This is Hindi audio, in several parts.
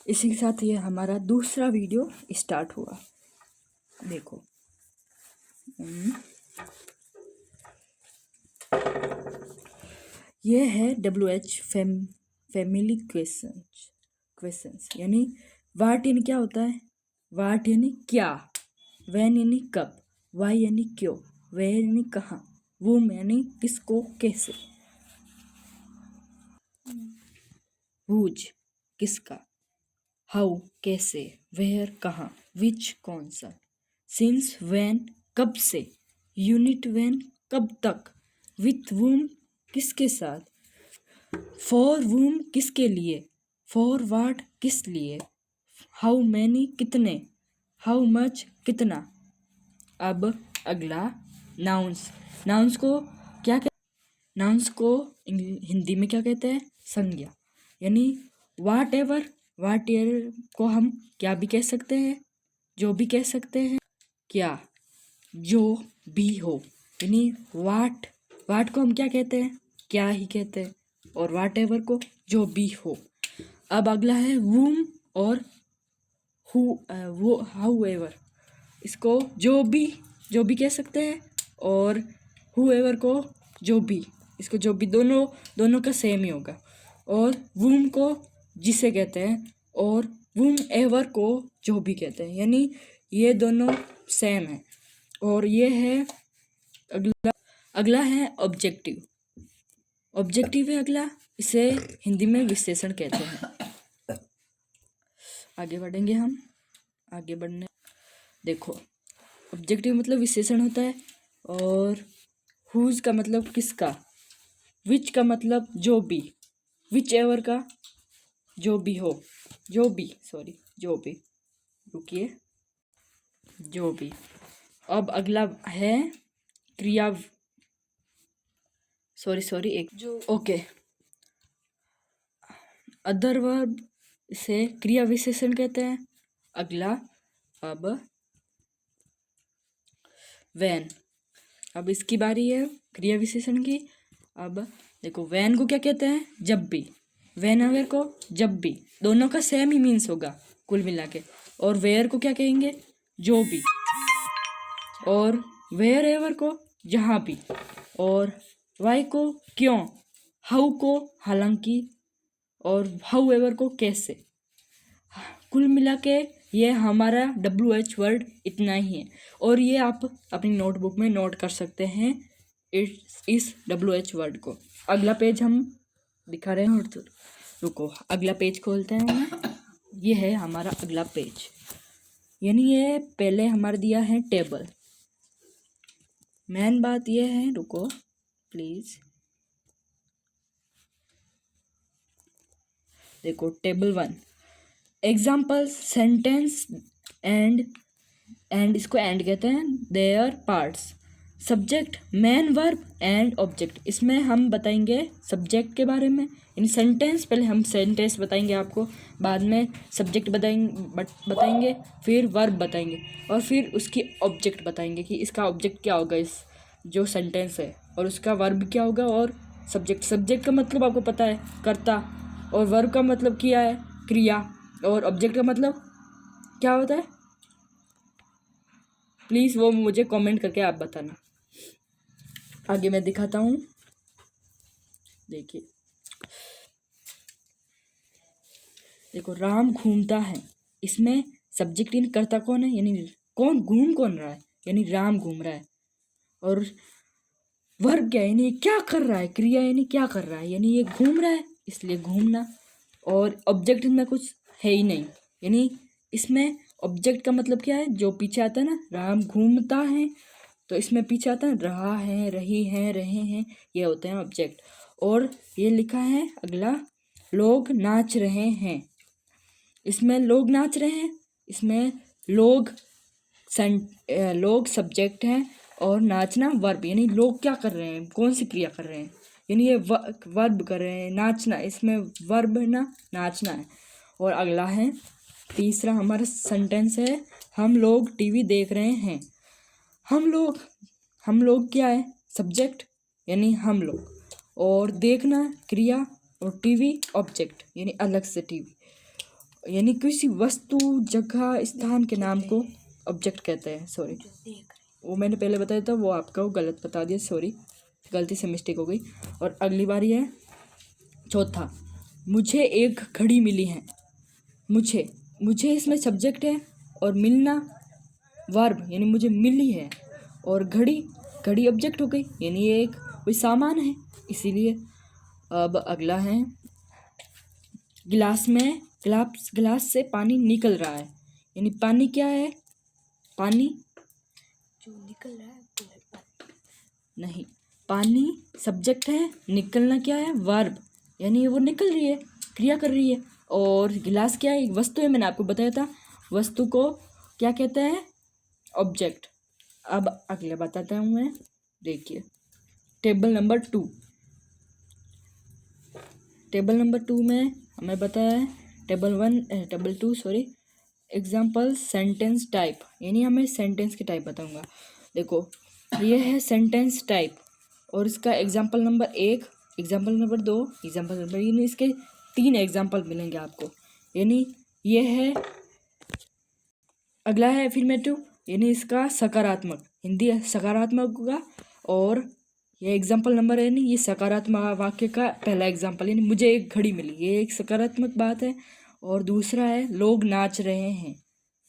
इसी के साथ ये हमारा दूसरा वीडियो स्टार्ट हुआ। देखो ये है WH फैमिली क्वेश्चंस यानी वाट यानी क्या होता है, वाट यानी क्या, वैन यानी कब, वाई यानी क्यों, वेयर यानी कहाँ, वूम यानी किसको कैसे, हुज किसका, हाउ कैसे, वेयर कहाँ, विच कौन सा, सिंस व्हेन कब से, यूनिट व्हेन कब तक, विथ वूम किसके साथ, फॉर वूम किसके लिए, फॉर वाट किस लिए, हाउ मैनी कितने, हाउ मच कितना। अब अगला नाउन्स। नाउन्स को क्या कहते, नाउन्स को हिंदी में क्या कहते हैं, संज्ञा। यानी वाट एवर को हम क्या भी कह सकते हैं, जो भी कह सकते हैं, क्या जो भी हो। यानी वाट को हम क्या कहते हैं, क्या ही कहते हैं, और वाट एवर को जो भी हो। अब अगला है वूम और हाउ एवर। इसको जो भी कह सकते हैं, और हु एवर को जो भी, इसको जो भी दोनों का सेम ही होगा। और वूम को जिसे कहते हैं, और वूम एवर को जो भी कहते हैं, यानी ये दोनों सेम है। और ये है अगला है ऑब्जेक्टिव। ऑब्जेक्टिव है अगला, इसे हिंदी में विशेषण कहते हैं। आगे बढ़ेंगे हम, आगे बढ़ने देखो ऑब्जेक्टिव मतलब विशेषण होता है, और हुज का मतलब किसका, विच का मतलब जो भी, विच एवर का जो भी हो, जो भी रुकिए, जो भी। अब अगला है क्रिया, ओके, अदर वर्ब से क्रिया विशेषण कहते हैं। अगला अब वैन, अब इसकी बारी है क्रिया विशेषण की। अब देखो वैन को क्या कहते हैं, जब भी, वैन अवेयर को जब भी, दोनों का सेम ही मीन्स होगा कुल मिला के। और वेयर को क्या कहेंगे, जो भी, और वेयर एवर को जहाँ भी, और वाई को क्यों, हाउ को हालांकि, और हाउ एवर को कैसे। कुल मिला के ये हमारा WH वर्ड इतना ही है, और ये आप अपनी नोटबुक में नोट कर सकते हैं इस WH वर्ड को। अगला पेज हम दिखा रहे हैं, तो रुको अगला पेज खोलते हैं। ये है हमारा अगला पेज, यानी ये पहले हमारा दिया है टेबल। मेन बात ये है, रुको प्लीज, देखो टेबल 1 एग्जाम्पल सेंटेंस एंड इसको एंड कहते हैं, there parts, subject main verb and object. इसमें हम बताएंगे सब्जेक्ट के बारे में, इन सेंटेंस, पहले हम सेंटेंस बताएंगे आपको, बाद में सब्जेक्ट बताएंगे, फिर वर्ब बताएंगे, और फिर उसकी ऑब्जेक्ट बताएंगे कि इसका ऑब्जेक्ट क्या होगा, इस जो सेंटेंस है, और उसका वर्ब क्या होगा, और सब्जेक्ट का मतलब आपको पता है कर्ता, और वर्ब का मतलब क्या है, क्रिया, और ऑब्जेक्ट का मतलब क्या होता है, प्लीज़ वो मुझे कमेंट करके आप बताना। आगे मैं दिखाता हूँ, देखिए देखो राम घूमता है, इसमें सब्जेक्ट इन कर्ता कौन है, यानी कौन रहा है, यानी राम घूम रहा है। और वर्ब क्या है, यानी क्या कर रहा है, क्रिया यानी क्या कर रहा है, यानी ये घूम रहा है इसलिए घूमना। और ऑब्जेक्ट में कुछ है ही नहीं, यानी इसमें ऑब्जेक्ट का मतलब क्या है, जो पीछे आता है ना, राम घूमता है, तो इसमें पीछे आता है रहा है, रही है, रहे हैं, ये होते हैं ऑब्जेक्ट। और ये लिखा है अगला, लोग नाच रहे हैं, इसमें लोग नाच रहे हैं, इसमें लोग सब्जेक्ट हैं, और नाचना वर्ब, यानी लोग क्या कर रहे हैं, कौन सी क्रिया कर रहे हैं, यानी ये वर्ब कर रहे हैं, नाचना, इसमें वर्ब है ना, नाचना है। और अगला है तीसरा हमारा सेंटेंस है, हम लोग टीवी देख रहे हैं। हम लोग क्या है, सब्जेक्ट, यानी हम लोग, और देखना क्रिया, और टीवी ऑब्जेक्ट, यानी अलग से टीवी। यानी किसी वस्तु, जगह, स्थान के नाम को ऑब्जेक्ट कहते हैं। सॉरी, वो मैंने पहले बताया था, वो आपका वो गलत बता दिया, सॉरी, गलती से मिस्टेक हो गई। और अगली बारी है चौथा, मुझे एक घड़ी मिली है। मुझे मुझे इसमें सब्जेक्ट है और मिलना वर्ब, यानी मुझे मिली है। और घड़ी, घड़ी ऑब्जेक्ट हो गई, यानी ये एक कोई सामान है, इसीलिए। अब अगला है गिलास से पानी निकल रहा है, यानी पानी क्या है? पानी जो निकल रहा है नहीं, पानी सब्जेक्ट है, निकलना क्या है? वर्ब, यानी वो निकल रही है, क्रिया कर रही है। और गिलास क्या है? एक वस्तु है, मैंने आपको बताया था। वस्तु को क्या कहते हैं? ऑब्जेक्ट। अब अगला बताता हूँ मैं, देखिए टेबल नंबर 2। टेबल नंबर 2 में हमें बताया है table 2 sorry, example sentence type, यानी हमें सेंटेंस के टाइप बताऊंगा। देखो ये है सेंटेंस टाइप, और इसका example number 1, example number 2, example number, यानी इसके 3 एग्जाम्पल मिलेंगे आपको। यानी ये है, अगला है अफर्मेटिव, यानी इसका सकारात्मक, हिंदी सकारात्मक होगा। और ये एग्जाम्पल नंबर है, नहीं, ये सकारात्मक वाक्य का पहला एग्जाम्पल, यानी मुझे एक घड़ी मिली, ये एक सकारात्मक बात है। और दूसरा है लोग नाच रहे हैं,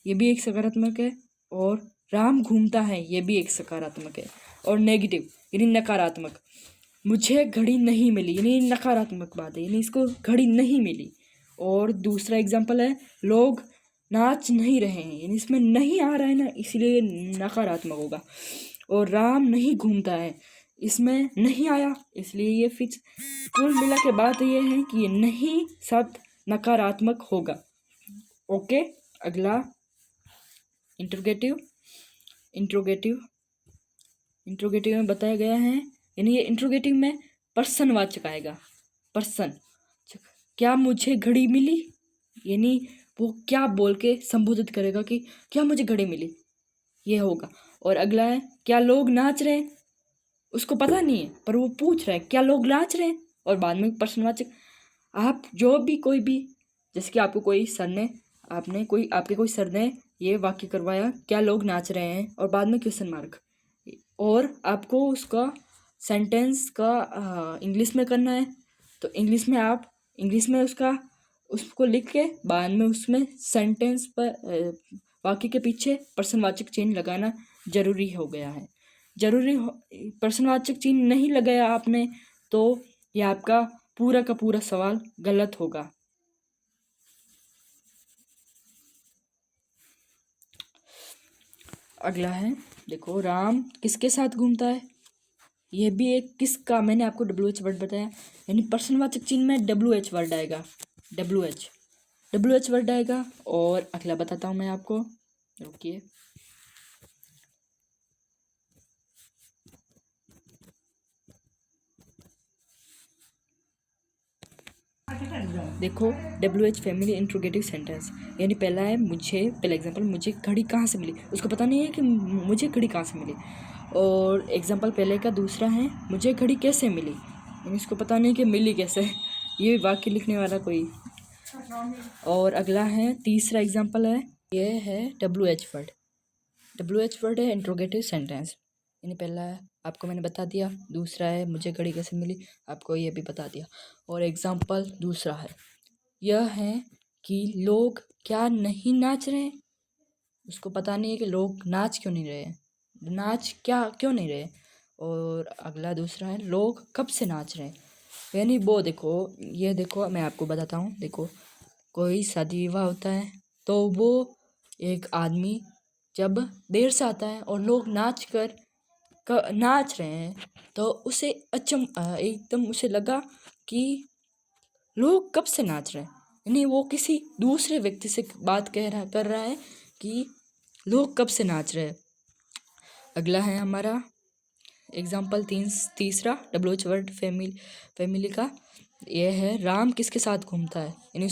ये भी एक सकारात्मक है। और राम घूमता है, ये भी एक सकारात्मक है। और नेगेटिव यानी नकारात्मक, मुझे घड़ी नहीं मिली, यानी नकारात्मक बात है, यानी इसको घड़ी नहीं मिली। और दूसरा एग्जाम्पल है लोग नाच नहीं रहे हैं, यानी इसमें नहीं आ रहा है ना, इसलिए नकारात्मक होगा। और राम नहीं घूमता है, इसमें नहीं आया, इसलिए ये फिर कुल मिला के बात ये है कि ये नहीं शब्द नकारात्मक होगा। ओके, अगला इंट्रोगेटिव। इंट्रोगेटिव में बताया गया है, यानी ये इंट्रोगेटिव में पर्सनवाचक आएगा। पर्सन, क्या मुझे घड़ी मिली, यानी वो क्या बोल के संबोधित करेगा कि क्या मुझे घड़ी मिली, ये होगा। और अगला है क्या लोग नाच रहे हैं, उसको पता नहीं है पर वो पूछ रहा है क्या लोग नाच रहे हैं, और बाद में प्रश्नवाचक। आप जो भी कोई भी, जैसे कि आपको कोई सर ने, आपके कोई सर ने ये वाक्य करवाया क्या लोग नाच रहे हैं, और बाद में क्वेश्चन मार्क, और आपको उसका सेंटेंस का इंग्लिश में करना है, तो इंग्लिश में उसको लिख के बाद में उसमें सेंटेंस पर वाक्य के पीछे प्रश्नवाचक चिन्ह लगाना जरूरी हो गया है। प्रश्नवाचक चिन्ह नहीं लगाया आपने तो यह आपका पूरा का पूरा सवाल गलत होगा। अगला है, देखो राम किसके साथ घूमता है, यह भी एक किसका, मैंने आपको WH वर्ड बताया, यानी प्रश्नवाचक चिन्ह में WH वर्ड आएगा, WH वर्ड आएगा। और अगला बताता हूँ मैं आपको, रुकिए, देखो WH फैमिली इंट्रोगेटिव सेंटेंस, यानी पहला है पहला एग्जांपल, मुझे घड़ी कहाँ से मिली, उसको पता नहीं है कि मुझे घड़ी कहाँ से मिली। और एग्जांपल पहले का दूसरा है मुझे घड़ी कैसे मिली, यानी इसको पता नहीं कि मिली कैसे, ये वाक्य लिखने वाला कोई। और अगला है तीसरा एग्जांपल है, ये है WH वर्ड है इंट्रोगेटिव सेंटेंस, यानी पहला है आपको मैंने बता दिया, दूसरा है मुझे घड़ी कैसे मिली, आपको ये भी बता दिया। और एग्जांपल दूसरा है, यह है कि लोग क्या नहीं नाच रहे, उसको पता नहीं है कि लोग नाच क्यों नहीं रहे, नाच क्या क्यों नहीं रहे। और अगला दूसरा है लोग कब से नाच रहे हैं, यानी वो देखो, ये देखो मैं आपको बताता हूँ, देखो कोई शादी विवाह होता है तो वो एक आदमी जब देर से आता है और लोग नाच रहे हैं तो उसे एकदम उसे लगा कि लोग कब से नाच रहे हैं, यानी वो किसी दूसरे व्यक्ति से बात कर रहा है कि लोग कब से नाच रहे हैं। अगला है हमारा एग्जाम्पल तीसरा WH वर्ड फैमिली का, यह है राम किसके साथ घूमता है, यानी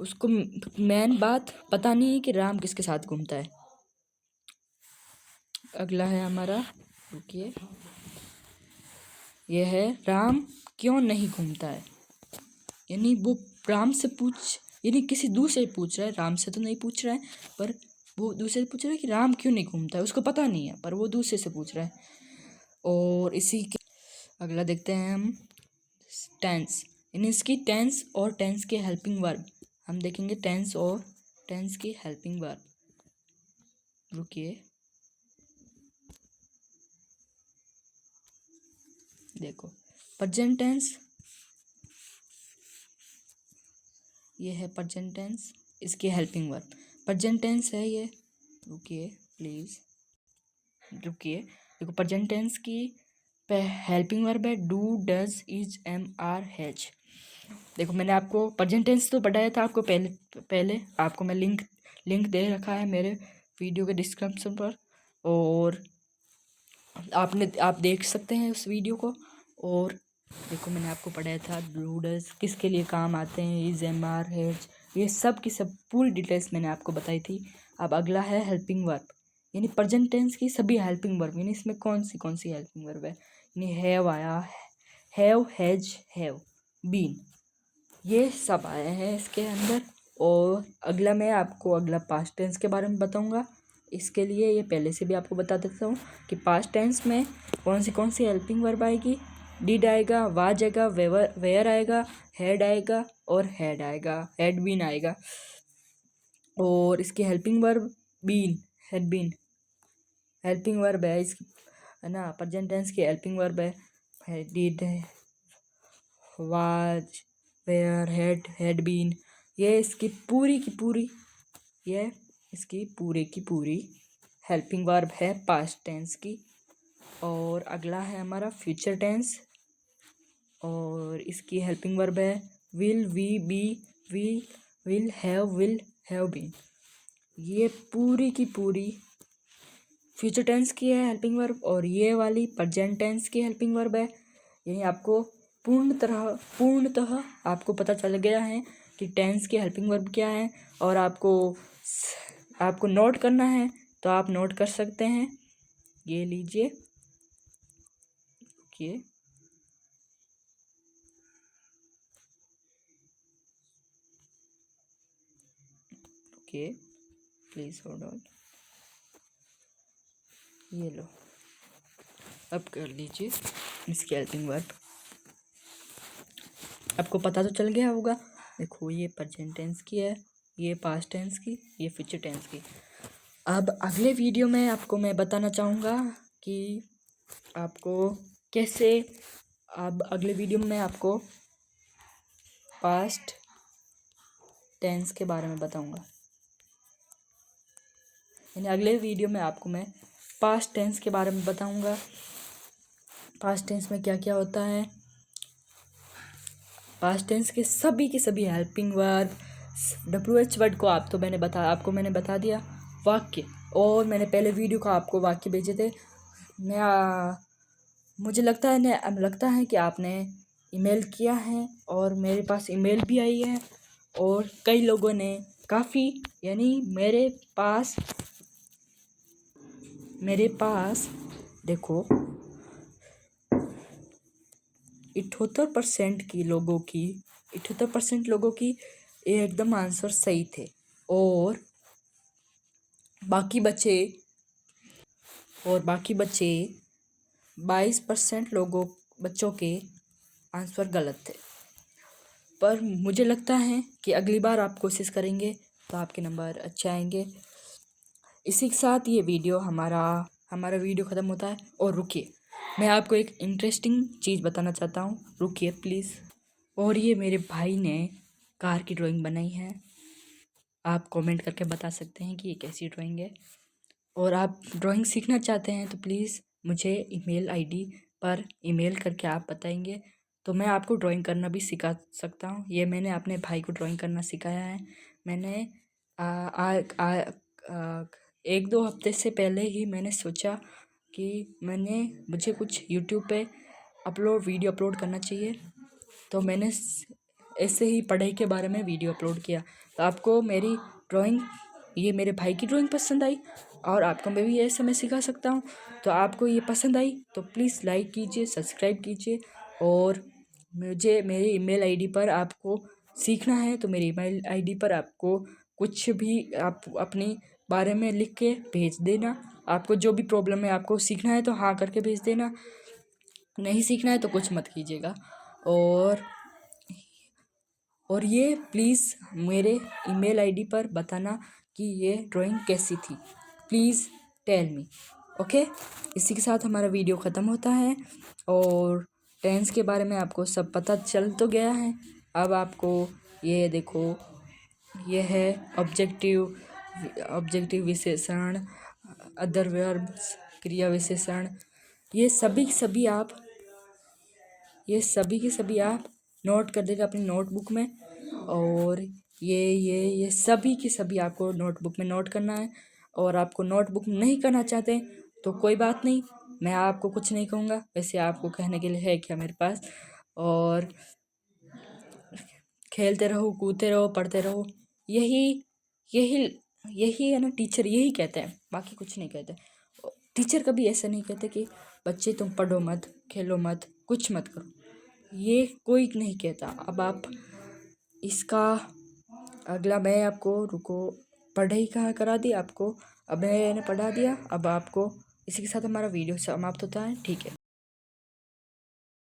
उसको मेन बात पता नहीं है कि राम किसके साथ घूमता है। अगला है हमारा, रुकिए, यह है राम क्यों नहीं घूमता है, यानी वो राम से यानी किसी दूसरे से पूछ रहा है, राम से तो नहीं पूछ रहा है, पर वो दूसरे से पूछ रहा है कि राम क्यों नहीं घूमता है, उसको पता नहीं है पर वो दूसरे से पूछ रहा है। और इसी के अगला देखते हैं हम टेंस, यानी इसकी टेंस और टेंस के हेल्पिंग वर्ब हम देखेंगे। टेंस और टेंस की हेल्पिंग वर्ब, रुकिए देखो प्रेजेंट टेंस, ये है प्रेजेंट टेंस, इसकी हेल्पिंग वर्ब प्रेजेंट टेंस है ये। रुकिए प्लीज़, रुकिए देखो प्रेजेंट टेंस की हेल्पिंग वर्ब है do, does, is, am, are, has. देखो मैंने आपको प्रेजेंट टेंस तो बताया था आपको पहले आपको मैं लिंक दे रखा है मेरे वीडियो के डिस्क्रिप्शन पर, और आप देख सकते हैं उस वीडियो को। और देखो मैंने आपको पढ़ाया था डू, डज किसके लिए काम आते हैं, इज, एम, आर, हैज, ये सब की सब पूरी डिटेल्स मैंने आपको बताई थी। अब अगला है हेल्पिंग वर्ब, यानी प्रेजेंट टेंस की सभी हेल्पिंग वर्ब, यानी इसमें कौन सी हेल्पिंग वर्ब है, यानी हैव आया, हैव, हैज, हैव, बीन, ये सब आए हैं इसके अंदर। और अगला मैं आपको अगला पास्ट टेंस के बारे में बताऊंगा। इसके लिए ये पहले से भी आपको बता देता हूँ कि पास्ट टेंस में कौन सी हेल्पिंग वर्ब आएगी। डिड आएगा, वाज आएगा, वेयर आएगा, हैड आएगा और हैड आएगा, हैड बीन आएगा। और इसकी helping verb been, had been helping verb है इसकी, है ना। प्रेजेंट टेंस की हेल्पिंग वर्ब है did, was, were, had been, ये इसकी पूरी की पूरी, ये इसकी पूरी की पूरी हेल्पिंग वर्ब है पास्ट टेंस की। और अगला है हमारा फ्यूचर टेंस, और इसकी हेल्पिंग वर्ब है will, we, be, will have been, ये पूरी की पूरी फ्यूचर टेंस की है हेल्पिंग वर्ब, और ये वाली प्रेजेंट टेंस की हेल्पिंग वर्ब है। यानी आपको पूर्णतः आपको पता चल गया है कि टेंस की हेल्पिंग वर्ब क्या है। और आपको नोट करना है तो आप नोट कर सकते हैं, ये लीजिए, okay okay please hold on, ये लो, अब कर लीजिए इसकी हेल्पिंग वर्ब। आपको पता तो चल गया होगा। देखो ये प्रेजेंट टेंस की है, ये पास्ट टेंस की, ये फ्यूचर टेंस की। अब अगले वीडियो में आपको मैं बताना चाहूँगा कि आपको कैसे, अब अगले वीडियो में आपको पास्ट टेंस के बारे में बताऊँगा, यानी अगले वीडियो में आपको मैं पास्ट टेंस के बारे में बताऊँगा। पास्ट टेंस में क्या क्या होता है, पास्ट टेंस के सभी हेल्पिंग वर्ब, WH वर्ड को आपको मैंने बता दिया, वाक्य, और मैंने पहले वीडियो का आपको वाक्य भेजे थे। मुझे लगता है कि आपने ईमेल किया है, और मेरे पास ईमेल भी आई है, और कई लोगों ने काफ़ी, यानी मेरे पास देखो 78% लोगों की ये एकदम आंसर सही थे, और बाकी बचे 22% बच्चों के आंसर गलत थे। पर मुझे लगता है कि अगली बार आप कोशिश करेंगे तो आपके नंबर अच्छे आएंगे। इसी के साथ ये वीडियो हमारा वीडियो ख़त्म होता है। और रुकिए, मैं आपको एक इंटरेस्टिंग चीज़ बताना चाहता हूँ, रुकिए प्लीज़। और ये मेरे भाई ने कार की ड्राइंग बनाई है, आप कमेंट करके बता सकते हैं कि ये कैसी ड्राइंग है। और आप ड्राइंग सीखना चाहते हैं तो प्लीज़ मुझे ईमेल आईडी पर ईमेल करके आप बताएंगे, तो मैं आपको ड्राइंग करना भी सिखा सकता हूँ। ये मैंने अपने भाई को ड्राइंग करना सिखाया है। मैंने 1-2 हफ्ते से पहले ही मैंने सोचा कि मुझे कुछ यूट्यूब पे वीडियो अपलोड करना चाहिए, तो मैंने ऐसे ही पढ़ाई के बारे में वीडियो अपलोड किया। तो आपको मेरी ड्राइंग, ये मेरे भाई की ड्राइंग पसंद आई, और आपको मैं भी ऐसे मैं सिखा सकता हूँ। तो आपको ये पसंद आई तो प्लीज़ लाइक कीजिए, सब्सक्राइब कीजिए, और मुझे मेरी ईमेल आईडी पर आपको सीखना है तो मेरी ईमेल आईडी पर आपको कुछ भी आप अपनी बारे में लिख के भेज देना। आपको जो भी प्रॉब्लम है, आपको सीखना है तो हाँ करके भेज देना, नहीं सीखना है तो कुछ मत कीजिएगा। और ये प्लीज़ मेरे ईमेल आईडी पर बताना कि ये ड्राइंग कैसी थी, प्लीज़ टेल मी। ओके, इसी के साथ हमारा वीडियो ख़त्म होता है। और टेंस के बारे में आपको सब पता चल तो गया है। अब आपको ये देखो, ये है ऑब्जेक्टिव विशेषण, अदर वर्ब्स, क्रिया विशेषण, ये सभी के सभी आप नोट कर देगा अपनी नोटबुक में। और ये सभी के सभी आपको नोटबुक में नोट करना है। और आपको नोटबुक नहीं करना चाहते तो कोई बात नहीं, मैं आपको कुछ नहीं कहूँगा, वैसे आपको कहने के लिए है क्या मेरे पास। और खेलते रहो, कूदते रहो, पढ़ते रहो, यही यही यही है ना, टीचर यही कहते हैं, बाकी कुछ नहीं कहते। टीचर कभी ऐसा नहीं कहते कि बच्चे तुम पढ़ो मत, खेलो मत, कुछ मत करो, ये कोई नहीं कहता। अब आप इसका अगला मैं आपको, रुको, पढ़ाई करा दी आपको, अब मैंने पढ़ा दिया। अब आपको इसी के साथ हमारा वीडियो समाप्त होता है, ठीक है।